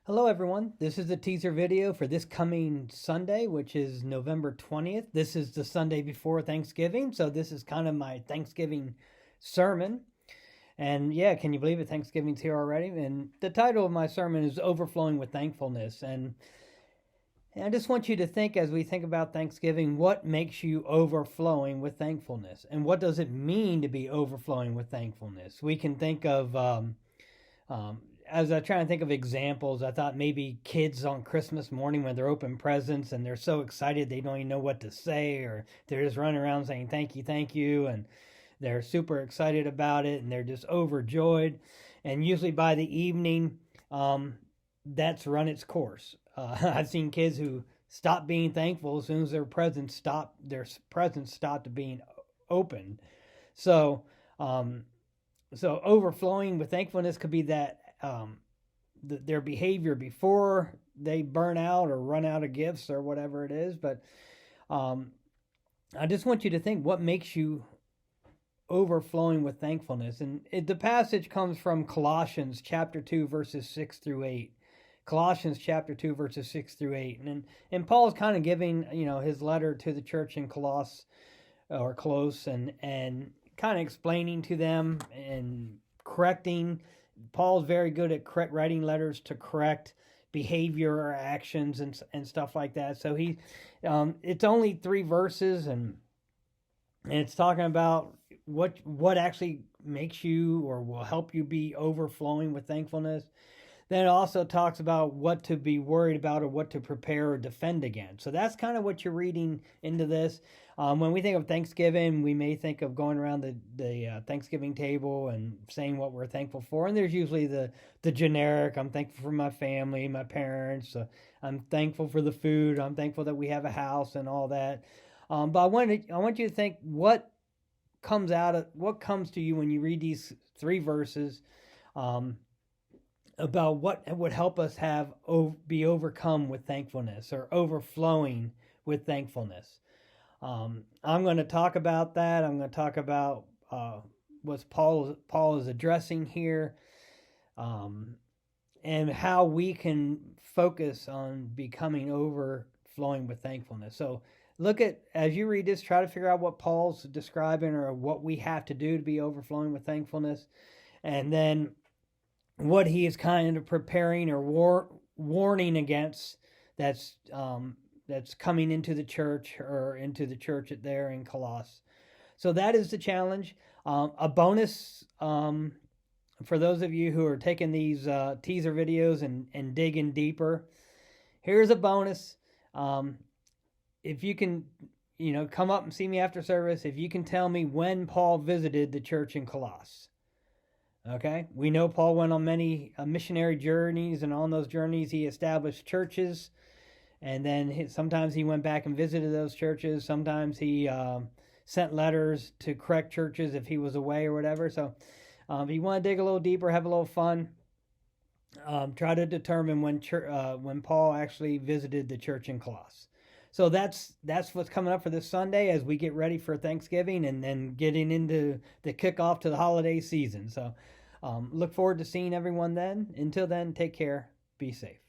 Hello everyone, this is a teaser video for this coming Sunday, which is November 20th. This is the Sunday before Thanksgiving, so this is kind of my Thanksgiving sermon. And yeah, can you believe it? Thanksgiving's here already. And the title of my sermon is Overflowing with Thankfulness. And I just want you to think, as we think about Thanksgiving, what makes you overflowing with thankfulness? And what does it mean to be overflowing with thankfulness? We can think of um, as I try to think of examples, I thought maybe kids on Christmas morning when they're open presents and they're so excited they don't even know what to say, or they're just running around saying thank you, and they're super excited about it and they're just overjoyed. And usually by the evening, that's run its course. I've seen kids who stop being thankful as soon as their presents stopped being opened. So, um, so overflowing with thankfulness could be that their behavior before they burn out or run out of gifts or whatever it is. But um, I just want you to think, what makes you overflowing with thankfulness? And the passage comes from Colossians chapter 2, verses 6 through 8. Colossians chapter 2, verses 6 through 8. And Paul's kind of giving, his letter to the church in Colossus or Close, and kind of explaining to them and correcting. Paul's very good at writing letters to correct behavior or actions and stuff like that. So it's only 3 verses, and it's talking about what actually makes you or will help you be overflowing with thankfulness. Then it also talks about what to be worried about or what to prepare or defend against. So that's kind of what you're reading into this. When we think of Thanksgiving, we may think of going around the Thanksgiving table and saying what we're thankful for. And there's usually the generic, I'm thankful for my family, my parents. I'm thankful for the food. I'm thankful that we have a house and all that. But I want you to think what comes to you when you read these 3 verses. About what would help us be overcome with thankfulness or overflowing with thankfulness. I'm going to talk about that. I'm going to talk about what Paul is addressing here, and how we can focus on becoming overflowing with thankfulness. So as you read this, try to figure out what Paul's describing or what we have to do to be overflowing with thankfulness, and then what he is kind of preparing or warning against that's coming into the church or into the church there in Colossus. So that is the challenge. A bonus for those of you who are taking these teaser videos and digging deeper. Here's a bonus. If you can, come up and see me after service, if you can tell me when Paul visited the church in Colossus. Okay, we know Paul went on many missionary journeys, and on those journeys he established churches, and then sometimes he went back and visited those churches. Sometimes he sent letters to correct churches if he was away or whatever. So if you want to dig a little deeper, have a little fun, try to determine when Paul actually visited the church in Colossus. So that's what's coming up for this Sunday as we get ready for Thanksgiving and then getting into the kickoff to the holiday season. So look forward to seeing everyone then. Until then, take care. Be safe.